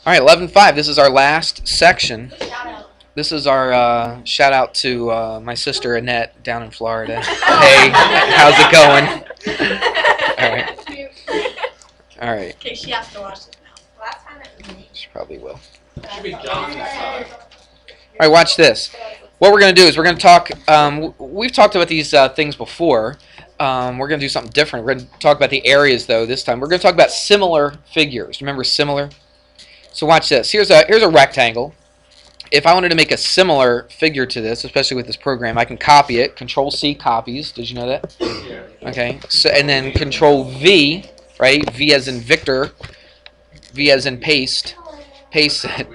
All right, 11.5. This is our last section. Shout out. This is our shout out to my sister Annette down in Florida. Hey, how's it going? All right. All right. Okay, she has to watch it now. Last time it was me. She probably will. Should be John this time. All right, watch this. What we're going to do is we're going to talk. We've talked about these things before. We're going to do something different. We're going to talk about the areas, though, this time. We're going to talk about similar figures. Remember similar? So watch this. Here's a rectangle. If I wanted to make a similar figure to this, especially with this program, I can copy it. Control-C copies. Did you know that? Yeah. Okay. So, and then Control-V, right? V as in Victor. V as in paste. Paste it.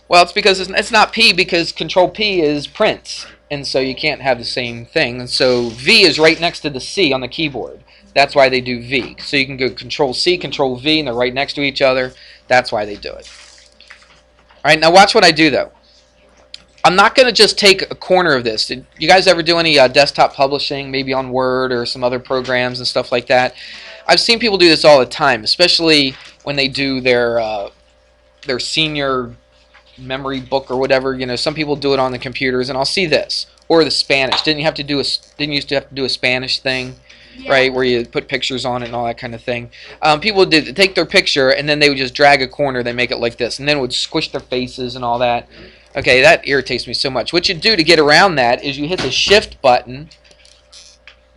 Well, it's because it's not P, because Control-P is print. And so you can't have the same thing. And so V is right next to the C on the keyboard. That's why they do V. So you can go Control-C, Control-V, and they're right next to each other. That's why they do it. All right, now watch what I do, though. I'm not going to just take a corner of this. Did you guys ever do any desktop publishing, maybe on Word or some other programs and stuff like that? I've seen people do this all the time, especially when they do their senior memory book or whatever. You know, some people do it on the computers, and I'll see this. Or the Spanish. Didn't you used to have to do a Spanish thing? Yeah. Right, where you put pictures on it and all that kind of thing. People would take their picture and then they would just drag a corner, they make it like this, and then it would squish their faces and all that. Okay, that irritates me so much. What you do to get around that is you hit the Shift button.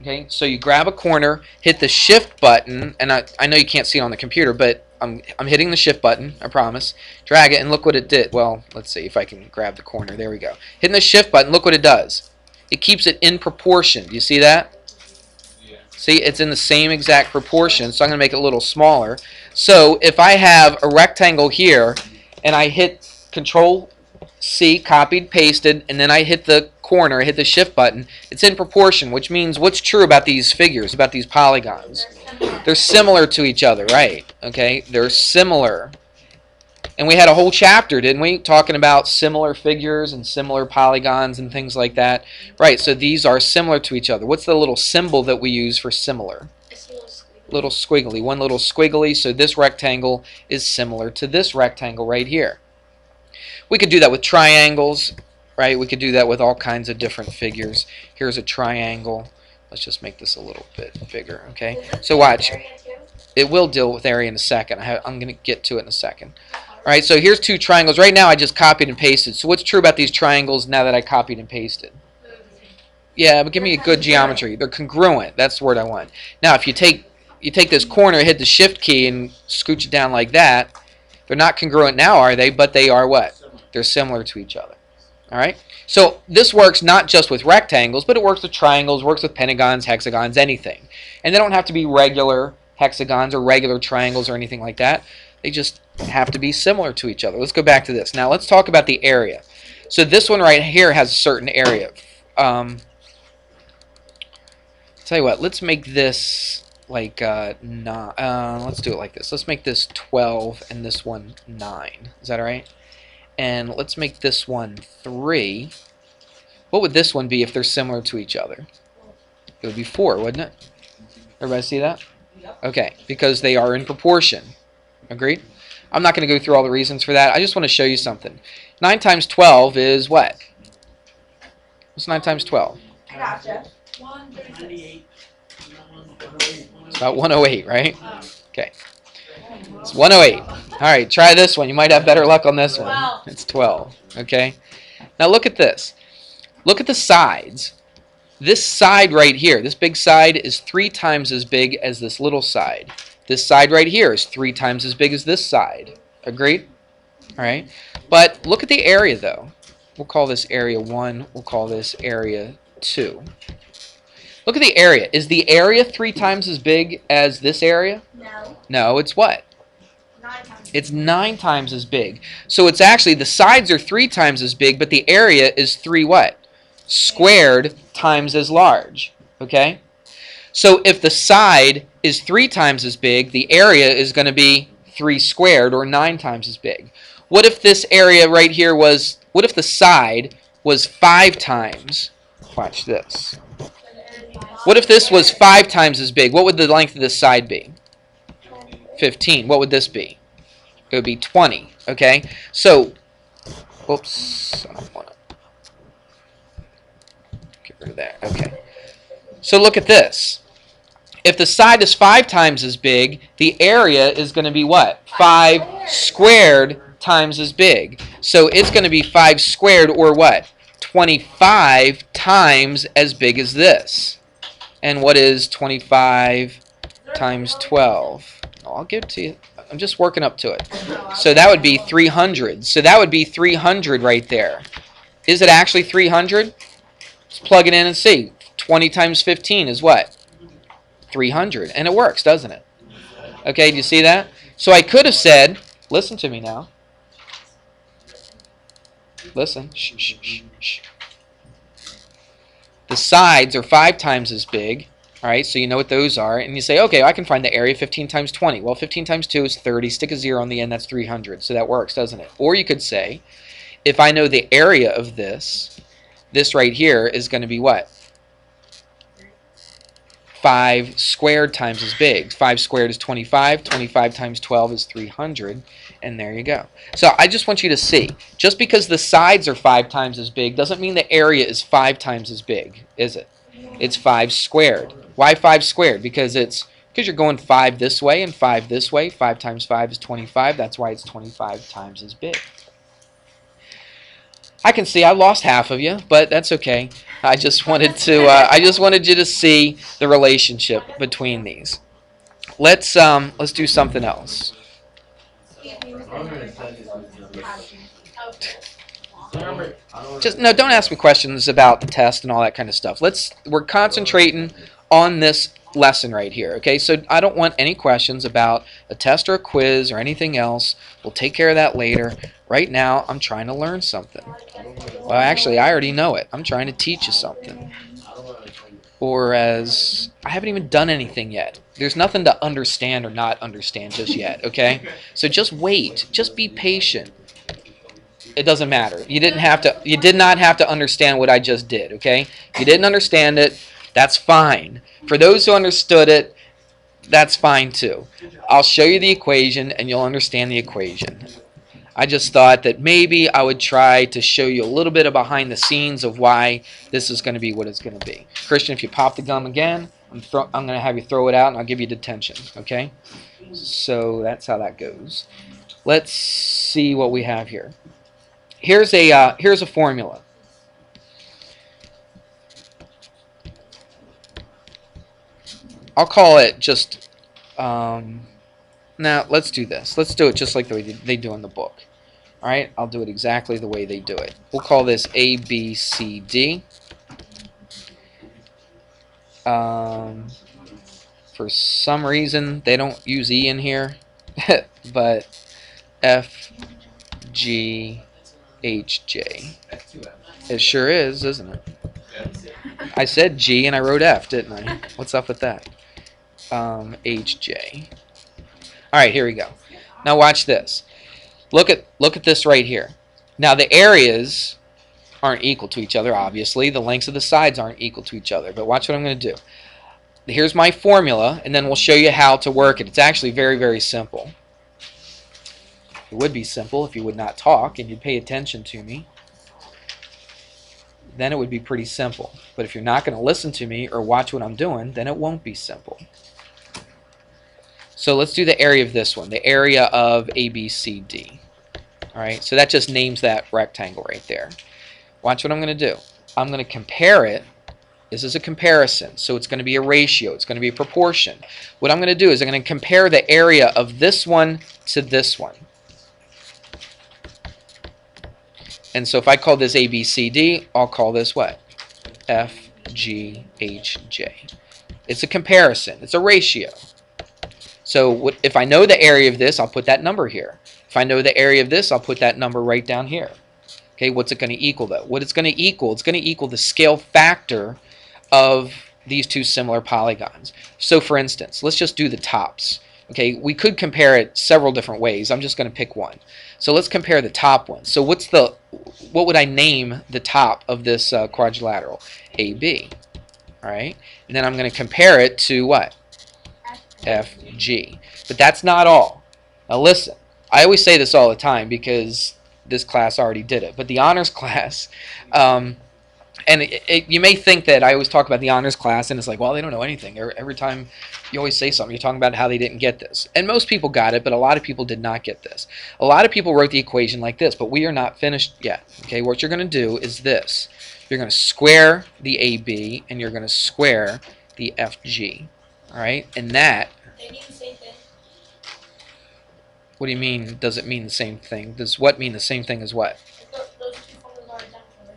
Okay, so you grab a corner, hit the Shift button, and I know you can't see it on the computer, but I'm hitting the Shift button, I promise. Drag it, and look what it did. Well, let's see if I can grab the corner. There we go. Hitting the Shift button, look what it does. It keeps it in proportion. Do you see that? See, it's in the same exact proportion, so I'm going to make it a little smaller. So if I have a rectangle here, and I hit Control-C, copied, pasted, and then I hit the corner, hit the Shift button, it's in proportion, which means what's true about these figures, about these polygons? They're similar to each other, right? Okay, they're similar. And we had a whole chapter, didn't we, talking about similar figures and similar polygons and things like that. Right, so these are similar to each other. What's the little symbol that we use for similar? It's a little squiggly. Little squiggly. One little squiggly, so this rectangle is similar to this rectangle right here. We could do that with triangles, right? We could do that with all kinds of different figures. Here's a triangle. Let's just make this a little bit bigger, okay? So watch. It will deal with area in a second. I'm going to get to it in a second. All right, so here's two triangles. Right now I just copied and pasted. So what's true about these triangles now that I copied and pasted? Yeah, but give me a good geometry. They're congruent. That's the word I want. Now, if you take this corner, hit the Shift key, and scooch it down like that, they're not congruent now, are they? But they are what? They're similar to each other. All right? So this works not just with rectangles, but it works with triangles, works with pentagons, hexagons, anything. And they don't have to be regular hexagons or regular triangles or anything like that. They just have to be similar to each other. Let's go back to this. Now let's talk about the area. So this one right here has a certain area. Tell you what, let's make this like let's do it like this. Let's make this 12 and this one 9. Is that all right? And let's make this one 3. What would this one be if they're similar to each other? It would be 4, wouldn't it? Everybody see that? Okay, because they are in proportion. Agreed? I'm not going to go through all the reasons for that. I just want to show you something. 9 times 12 is what? What's 9 times 12? I gotcha. 138. It's about 108, right? Okay. It's 108. All right, try this one. You might have better luck on this one. 12. It's 12. Okay? Now look at this. Look at the sides. This side right here, this big side, is 3 times as big as this little side. This side right here is 3 times as big as this side. Agreed? All right. But look at the area, though. We'll call this area 1. We'll call this area 2. Look at the area. Is the area 3 times as big as this area? No. No, it's what? 9 times. It's 9 times as big. So it's actually, the sides are 3 times as big, but the area is 3 what? Squared times as large. Okay? So if the side is 3 times as big, the area is going to be 3 squared, or 9 times as big. What if this area right here was, what if the side was 5 times? Watch this. What if this was 5 times as big? What would the length of this side be? 15. What would this be? It would be 20. Okay? So, oops, I don't want to get rid of that. Okay. So look at this. If the side is 5 times as big, the area is going to be what? 5 squared times as big. So it's going to be 5 squared, or what? 25 times as big as this. And what is 25 times 12? Oh, I'll give it to you. I'm just working up to it. So that would be 300. So that would be 300 right there. Is it actually 300? Let's plug it in and see. 20 times 15 is what? 300. And it works, doesn't it? Okay, do you see that? So I could have said, listen to me now. Listen. Shh, shh, shh, shh. The sides are 5 times as big. All right, so you know what those are. And you say, okay, I can find the area 15 times 20. Well, 15 times 2 is 30. Stick a 0 on the end, that's 300. So that works, doesn't it? Or you could say, if I know the area of this right here is going to be what? 5 squared times as big. 5 squared is 25. 25 times 12 is 300. And there you go. So I just want you to see, just because the sides are 5 times as big doesn't mean the area is 5 times as big, is it? It's 5 squared. Why 5 squared? Because you're going 5 this way and 5 this way. 5 times 5 is 25. That's why it's 25 times as big. I can see I lost half of you, but that's okay. I just wanted you to see the relationship between these. Let's do something else. Just no, don't ask me questions about the test and all that kind of stuff. We're concentrating on this lesson right here, okay? So I don't want any questions about a test or a quiz or anything else. We'll take care of that later. Right now, I'm trying to learn something. Well, actually, I already know it. I'm trying to teach you something. Or as I haven't even done anything yet. There's nothing to understand or not understand just yet, okay? So just wait. Just be patient. It doesn't matter. You did not have to understand what I just did, okay? If you didn't understand it, that's fine. For those who understood it, that's fine too. I'll show you the equation and you'll understand the equation. I just thought that maybe I would try to show you a little bit of behind the scenes of why this is going to be what it's going to be. Christian, if you pop the gum again, I'm going to have you throw it out and I'll give you detention, okay? So that's how that goes. Let's see what we have here. Here's a formula. I'll call it just, now let's do this. Let's do it just like the way they do in the book. Alright, I'll do it exactly the way they do it. We'll call this A, B, C, D. For some reason, they don't use E in here, but F, G, H, J. It sure is, isn't it? I said G and I wrote F, didn't I? What's up with that? H, J. Alright, here we go. Now watch this. Look at this right here. Now the areas aren't equal to each other, obviously. The lengths of the sides aren't equal to each other. But watch what I'm going to do. Here's my formula, and then we'll show you how to work it. It's actually very, very simple. It would be simple if you would not talk and you'd pay attention to me. Then it would be pretty simple. But if you're not going to listen to me or watch what I'm doing, then it won't be simple. So let's do the area of this one, the area of ABCD. Alright, so that just names that rectangle right there. Watch what I'm going to do. I'm going to compare it. This is a comparison, so it's going to be a ratio. It's going to be a proportion. What I'm going to do is I'm going to compare the area of this one to this one. And so if I call this ABCD, I'll call this what? FGHJ. It's a comparison. It's a ratio. So if I know the area of this, I'll put that number here. If I know the area of this, I'll put that number right down here. Okay, what's it going to equal though? What it's going to equal the scale factor of these two similar polygons. So for instance, let's just do the tops. Okay, we could compare it several different ways. I'm just going to pick one. So let's compare the top one. So what would I name the top of this quadrilateral? AB. All right, and then I'm going to compare it to what? FG. But that's not all. Now listen, I always say this all the time because this class already did it. But the honors class, and you may think that I always talk about the honors class, and it's like, well, they don't know anything. Every time you always say something, you're talking about how they didn't get this. And most people got it, but a lot of people did not get this. A lot of people wrote the equation like this, but we are not finished yet. Okay, what you're going to do is this. You're going to square the AB, and you're going to square the FG. All right, and that... They mean the same thing. What do you mean, does it mean the same thing? Does what mean the same thing as what? Those two formulas are identical, right?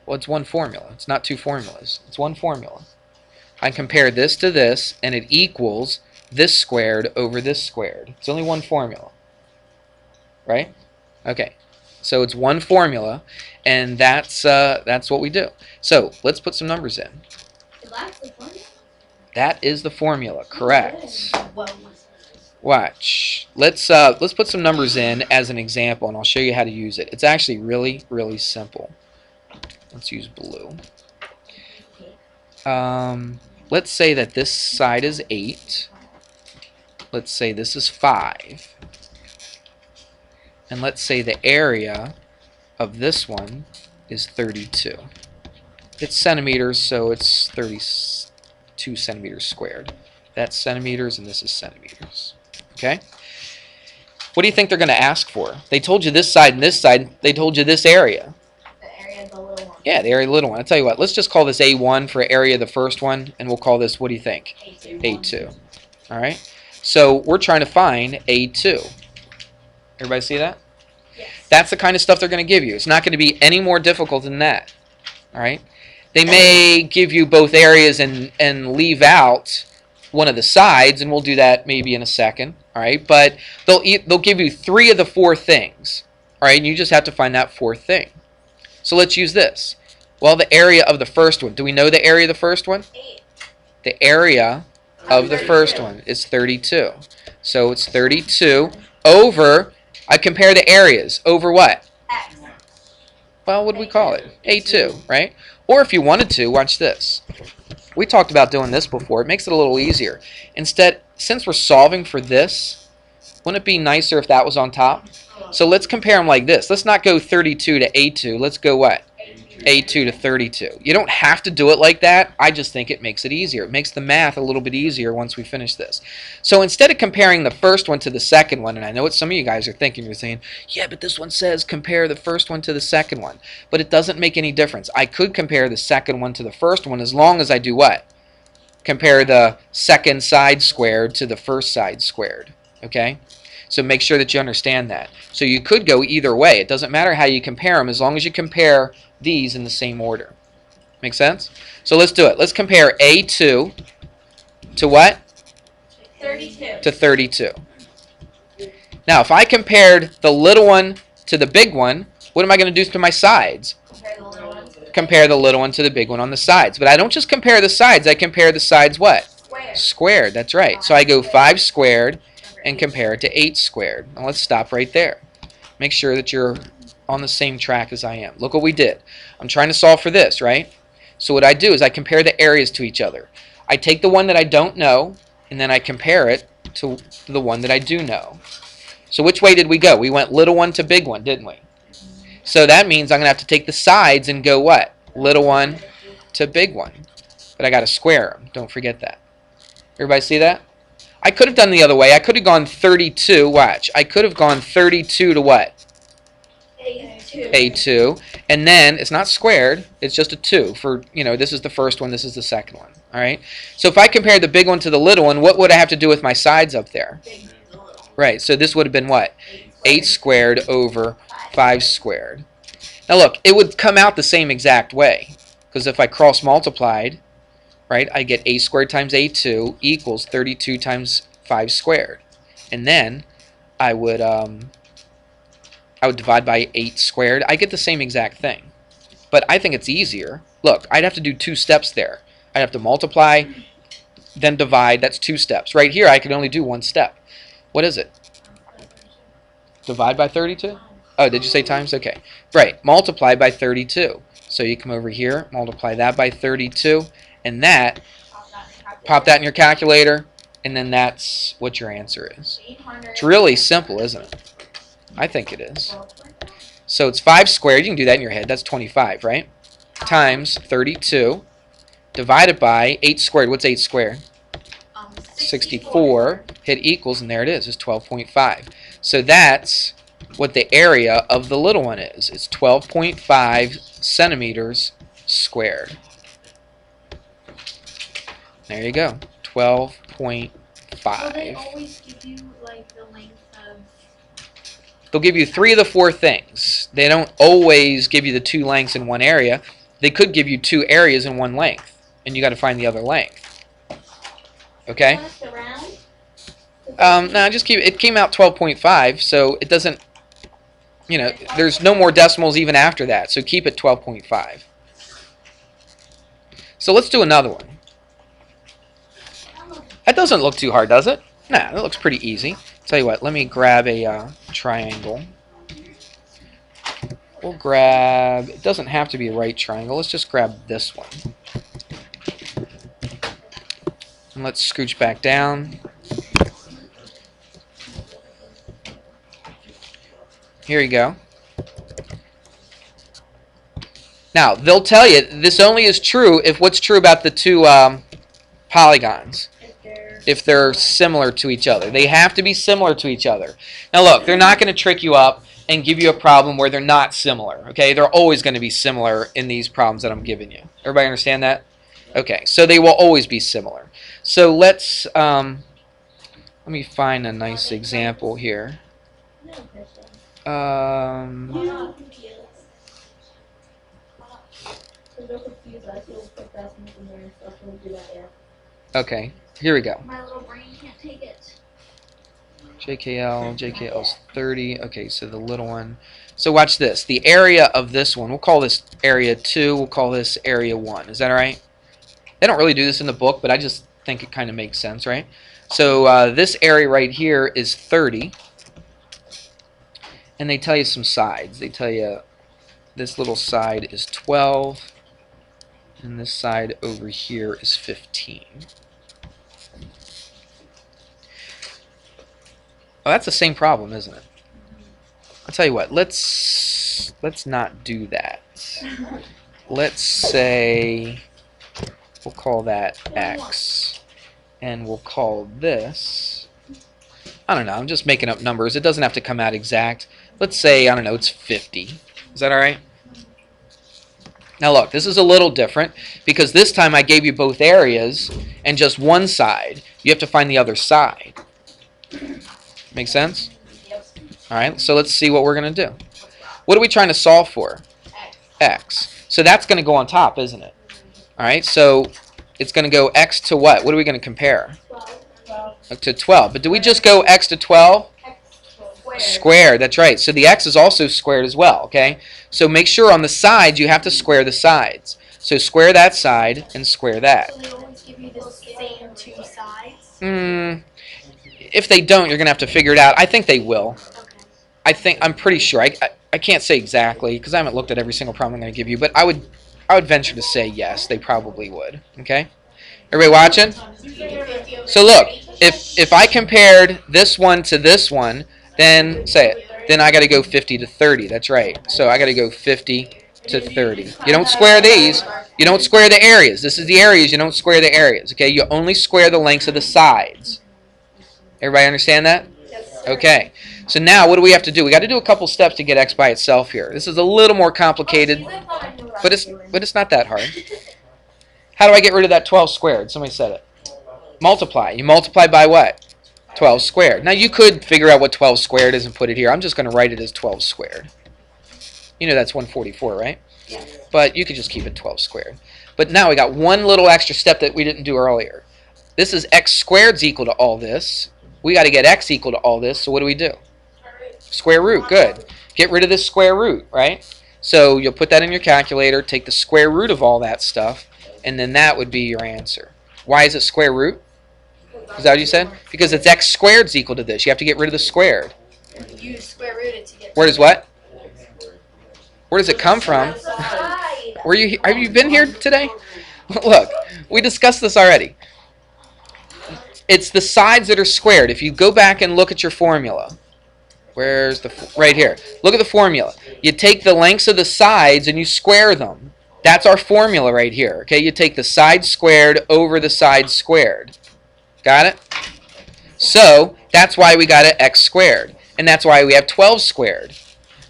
Well, it's one formula. It's not two formulas. It's one formula. I compare this to this, and it equals this squared over this squared. It's only one formula. Right? Okay. So it's one formula, and that's what we do. So let's put some numbers in. That's the formula? That is the formula. Correct. Well, Watch. Let's put some numbers in as an example, and I'll show you how to use it. It's actually really, really simple. Let's use blue. Let's say that this side is 8. Let's say this is 5. And let's say the area of this one is 32. It's centimeters, so it's 32 centimeters squared. That's centimeters, and this is centimeters. Okay? What do you think they're going to ask for? They told you this side and this side. They told you this area. the area of the little one. Yeah, the area of the little one. I'll tell you what. Let's just call this A1 for area of the first one, and we'll call this, what do you think? A2. All right? So we're trying to find A2. Everybody see that? Yes. That's the kind of stuff they're going to give you. It's not going to be any more difficult than that. All right? They may give you both areas and leave out one of the sides, and we'll do that maybe in a second. All right? But they'll give you 3 of the 4 things. All right? And you just have to find that 4th thing. So let's use this. Well, the area of the first one. Do we know the area of the first one? 8. The area of the first one is 32. So it's 32 over, I compare the areas, over what? X. Well, what do we call it? A2, right? Or if you wanted to, watch this. We talked about doing this before. It makes it a little easier. Instead, since we're solving for this, wouldn't it be nicer if that was on top? So let's compare them like this. Let's not go 32 to A2. Let's go what? A2 to 32. You don't have to do it like that. I just think it makes it easier. It makes the math a little bit easier once we finish this. So instead of comparing the first one to the second one, and I know what some of you guys are thinking, you're saying, yeah, but this one says compare the first one to the second one. But it doesn't make any difference. I could compare the second one to the first one as long as I do what? Compare the second side squared to the first side squared. Okay? So make sure that you understand that. So you could go either way. It doesn't matter how you compare them as long as you compare these in the same order. Make sense? So let's do it. Let's compare A2 to what? 32. To 32. Now, if I compared the little one to the big one, what am I going to do to my sides? Compare the little one. Compare the little one to the big one on the sides. But I don't just compare the sides. I compare the sides what? Square. Squared. That's right. So I go 5 squared and compare it to 8 squared. Now let's stop right there. Make sure that you're on the same track as I am. Look what we did. I'm trying to solve for this, right? So what I do is I compare the areas to each other. I take the one that I don't know, and then I compare it to the one that I do know. So which way did we go? We went little one to big one, didn't we? So that means I'm going to have to take the sides and go what? Little one to big one. But I got to square them. Don't forget that. Everybody see that? I could have done the other way. I could have gone 32. Watch. I could have gone 32 to what? A2. A2. And then it's not squared. It's just a 2. For, this is the first one. This is the second one. All right? So if I compared the big one to the little one, what would I have to do with my sides up there? Big to little. Right. So this would have been what? 8 squared over 5 squared. Now look, it would come out the same exact way. Because if I cross multiplied, right, I get a squared times a2 equals 32 times 5 squared. And then I would divide by 8 squared. I get the same exact thing. But I think it's easier. Look, I'd have to do 2 steps there. I'd have to multiply, then divide. That's 2 steps. Right here, I can only do 1 step. What is it? Divide by 32? Oh, did you say times? Okay. Right. Multiply by 32. So you come over here, multiply that by 32, and that, pop that in your calculator, and then that's what your answer is. 800. It's really simple, isn't it? I think it is. So it's 5 squared. You can do that in your head. That's 25, right? Times 32 divided by 8 squared. What's 8 squared? 64. Hit equals, and there it is. It's 12.5. So that's what the area of the little one is. It's 12.5 centimeters squared. There you go. 12.5. Will they always give you like the length of? They'll give you 3 of the 4 things. They don't always give you the 2 lengths in one area. They could give you 2 areas in one length, and you got to find the other length. Okay? Plus the round? No, just keep it. Came out 12.5, so it doesn't. You know, there's no more decimals even after that, so keep it 12.5. So let's do another one. That doesn't look too hard, does it? Nah, that looks pretty easy. Tell you what, let me grab a triangle. We'll grab, it doesn't have to be a right triangle, let's just grab this one. And let's scooch back down. Here you go. Now, they'll tell you this only is true if what's true about the 2 polygons. If they're similar to each other. They have to be similar to each other. Now look, they're not going to trick you up and give you a problem where they're not similar. Okay, they're always going to be similar in these problems that I'm giving you. Everybody understand that? Okay, so they will always be similar. So let's, let me find a nice example here. Okay, here we go. My little brain can't take it. JKL's 30. Okay, so the little one. So watch this. The area of this one, we'll call this area 2. We'll call this area 1. Is that all right? They don't really do this in the book, but I just think it kind of makes sense, right? So this area right here is 30. And they tell you some sides. They tell you this little side is 12. And this side over here is 15. Oh, that's the same problem, isn't it? I'll tell you what. Let's not do that. Let's say we'll call that X, and we'll call this. I don't know. I'm just making up numbers. It doesn't have to come out exact. Let's say, I don't know, it's 50. Is that all right? Now look, this is a little different because this time I gave you both areas and just one side. You have to find the other side. Make sense? Yep. Alright, so let's see what we're going to do. What are we trying to solve for? X. So that's going to go on top, isn't it? Alright, so it's going to go X to what? What are we going to compare? 12. To 12. But do we just go X to 12? Squared, that's right. So the X is also squared as well, okay? So make sure on the sides you have to square the sides. So square that side and square that. So they always give you the same 2 sides? If they don't, you're going to have to figure it out. I think they will. Okay. I'm pretty sure. I can't say exactly because I haven't looked at every single problem I'm going to give you, but I would venture to say yes, they probably would. Okay? Everybody watching? So look, if I compared this one to this one, then say it. Then I got to go 50 to 30. That's right. So I got to go 50 to 30. You don't square these. You don't square the areas. This is the areas. You don't square the areas. Okay? You only square the lengths of the sides. Everybody understand that? Okay. So now what do we have to do? We got to do a couple steps to get X by itself here. This is a little more complicated, but it's not that hard. How do I get rid of that 12 squared? Somebody said it. Multiply. You multiply by what? 12 squared. Now you could figure out what 12 squared is and put it here. I'm just going to write it as 12 squared. You know that's 144, right? Yeah. But you could just keep it 12 squared. But now we got one little extra step that we didn't do earlier. This is X squared is equal to all this. We got to get X equal to all this, so what do? Square root, good. Get rid of this square root, right? So you'll put that in your calculator, take the square root of all that stuff, and then that would be your answer. Why is it square root? Is that what you said? Because it's X squared is equal to this. You have to get rid of the squared. You square root it to get. Where does what? Where does it come from? Have you been here today? Look, we discussed this already. It's the sides that are squared. If you go back and look at your formula, where's the right here? Look at the formula. You take the lengths of the sides and you square them. That's our formula right here. Okay, you take the side squared over the side squared. Got it? So that's why we got an x squared, and that's why we have 12 squared,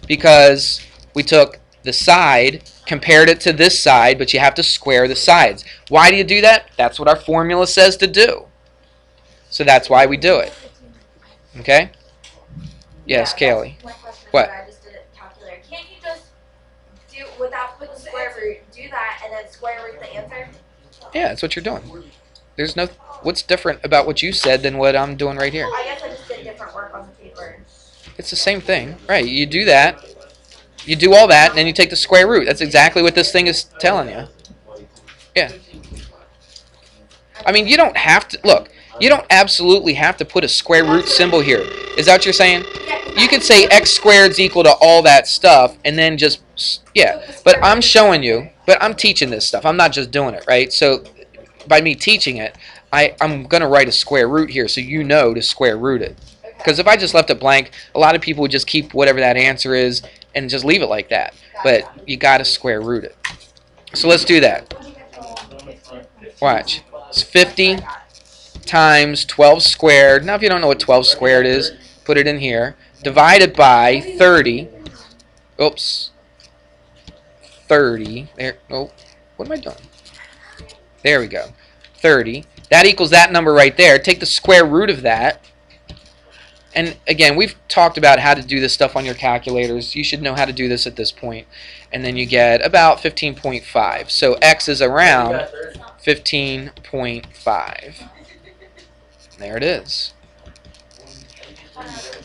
because we took the side, compared it to this side, but you have to square the sides. Why do you do that? That's what our formula says to do. So that's why we do it. Okay? Yes, Kaylee. My question. What? I just did it calculator. Can't you just do without putting the square root? Do that and then square root the answer. Yeah, that's what you're doing. There's no. What's different about what you said than what I'm doing right here? I guess I just did different work on the paper. It's the same thing, right? You do that. You do all that, and then you take the square root. That's exactly what this thing is telling you. Yeah. I mean, you don't have to look. You don't absolutely have to put a square root symbol here. Is that what you're saying? You could say x squared is equal to all that stuff, and then just, yeah. But I'm showing you, but I'm teaching this stuff. I'm not just doing it, right? So by me teaching it, I'm going to write a square root here so you know to square root it. Because if I just left it blank, a lot of people would just keep whatever that answer is and just leave it like that. But you got to square root it. So let's do that. Watch. It's 50 times 12 squared. Now if you don't know what 12 squared is, put it in here. Divided by 30. Oops. 30. There. Oh, what am I doing? There we go. 30. That equals that number right there. Take the square root of that. And again, we've talked about how to do this stuff on your calculators. You should know how to do this at this point. And then you get about 15.5. So x is around 15.5. There it is.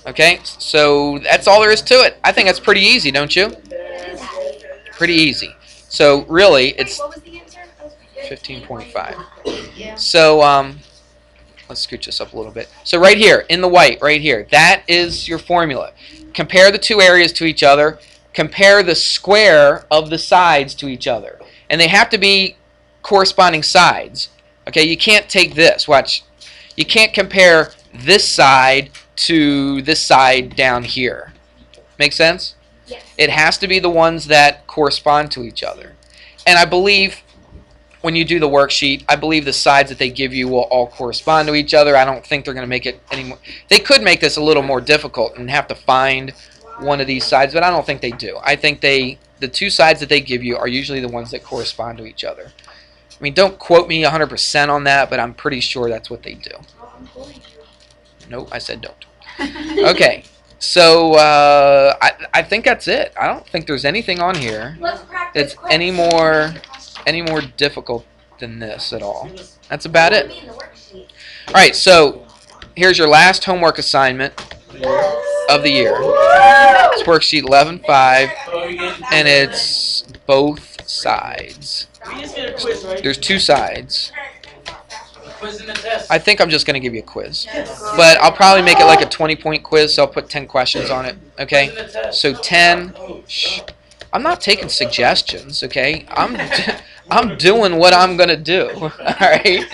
Okay, so that's all there is to it. I think that's pretty easy, don't you? Pretty easy. So really, it's What was the answer? 15.5. So let's scooch this up a little bit. So right here, in the white, right here, that is your formula. Compare the two areas to each other. Compare the square of the sides to each other. And they have to be corresponding sides. Okay, you can't take this. Watch. You can't compare this side to this side down here. Make sense? Yes. It has to be the ones that correspond to each other. And I believe when you do the worksheet, I believe the sides that they give you will all correspond to each other. I don't think they're going to make it any more. They could make this a little more difficult and have to find one of these sides, but I don't think they do. I think the two sides that they give you are usually the ones that correspond to each other. I mean, don't quote me 100% on that, but I'm pretty sure that's what they do. Nope, I said don't. Okay, so I think that's it. I don't think there's anything on here Let's practice. that's any more difficult than this at all. That's about it. All right, so here's your last homework assignment of the year. It's worksheet 11.5, and it's both sides. We just get a quiz, right? There's two sides. Quiz in the test. I think I'm just going to give you a quiz. But I'll probably make it like a 20-point quiz, so I'll put 10 questions on it. Okay? Quiz in the test. So 10. Shh. I'm not taking suggestions, okay? I'm doing what I'm going to do. All right?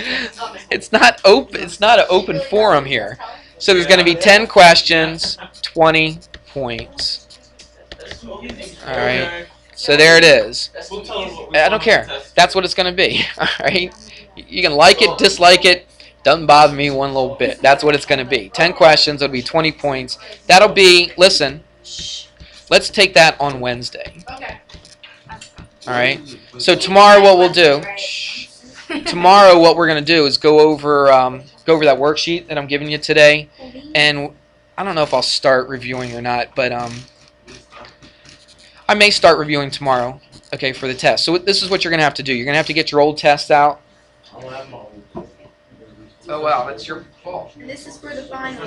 It's not open. It's not an open forum here. So there's going to be 10 questions, 20 points. All right? So there it is. I don't care. That's what it's going to be. All right? You can like it, dislike it. Doesn't bother me one little bit. That's what it's going to be. 10 questions. It'll be 20 points. That'll be, listen, let's take that on Wednesday. Okay. All right? So tomorrow what we'll do, tomorrow what we're going to do is go over that worksheet that I'm giving you today. And I don't know if I'll start reviewing or not, but I may start reviewing tomorrow, okay, for the test. So this is what you're going to have to do. You're going to have to get your old test out. Oh, wow, that's your fault. And this is for the final.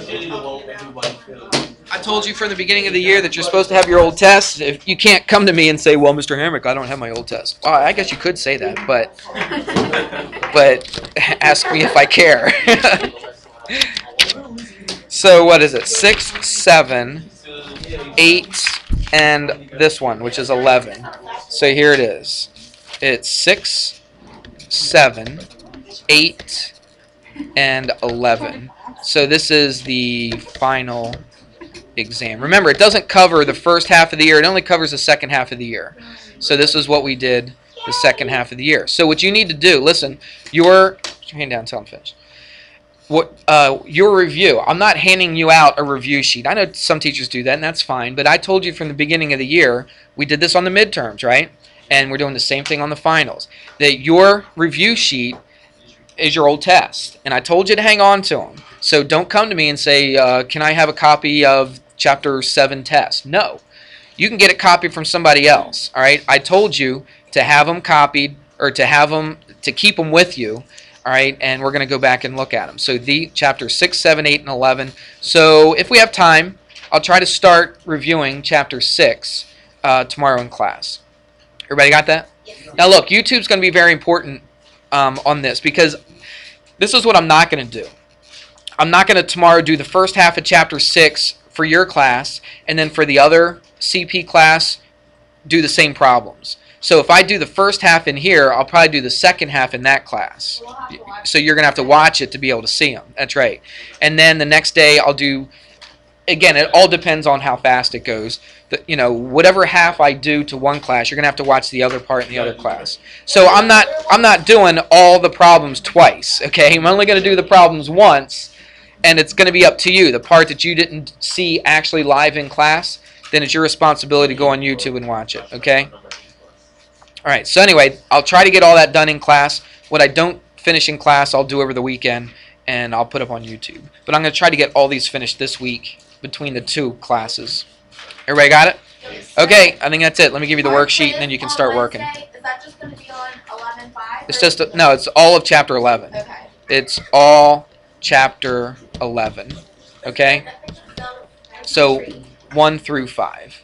I told you from the beginning of the year that you're supposed to have your old test. If you can't come to me and say, well, Mr. Hamrick, I don't have my old test. Well, I guess you could say that, but ask me if I care. So what is it? 6, 7, 8, and this one, which is 11. So here it is. It's 6, 7, 8, and 11. So this is the final exam. Remember, it doesn't cover the first half of the year. It only covers the second half of the year. So this is what we did the second half of the year. So what you need to do, listen, put your hand down until I'm finished. Your review. I'm not handing you out a review sheet. I know some teachers do that, and that's fine. But I told you from the beginning of the year, we did this on the midterms, right? And we're doing the same thing on the finals. That your review sheet is your old test. And I told you to hang on to them. So don't come to me and say, can I have a copy of Chapter 7 test? No. You can get a copy from somebody else. All right? I told you to have them copied, or to keep them with you. All right, and we're going to go back and look at them. So the chapter 6, 7, 8, and 11. So if we have time, I'll try to start reviewing chapter 6 tomorrow in class. Everybody got that? Yes. Now look, YouTube's going to be very important on this, because this is what I'm not going to do. I'm not going to tomorrow do the first half of chapter 6 for your class, and then for the other CP class, do the same problems. So if I do the first half in here, I'll probably do the second half in that class. We'll have to watch So you're going to have to watch it to be able to see them. That's right. And then the next day I'll do, again, it all depends on how fast it goes. Whatever half I do to one class, you're going to have to watch the other part in the other class. So I'm not doing all the problems twice, okay? I'm only going to do the problems once, and it's going to be up to you. The part that you didn't see actually live in class, then it's your responsibility to go on YouTube and watch it, okay? All right, so anyway, I'll try to get all that done in class. What I don't finish in class, I'll do over the weekend, and I'll put up on YouTube. But I'm going to try to get all these finished this week between the two classes. Everybody got it? Okay, I think that's it. Let me give you the worksheet, and then you can start working. Is that just going to be on 11.5? It's just, no, it's all of Chapter 11. Okay. It's all Chapter 11, okay? So 1 through 5.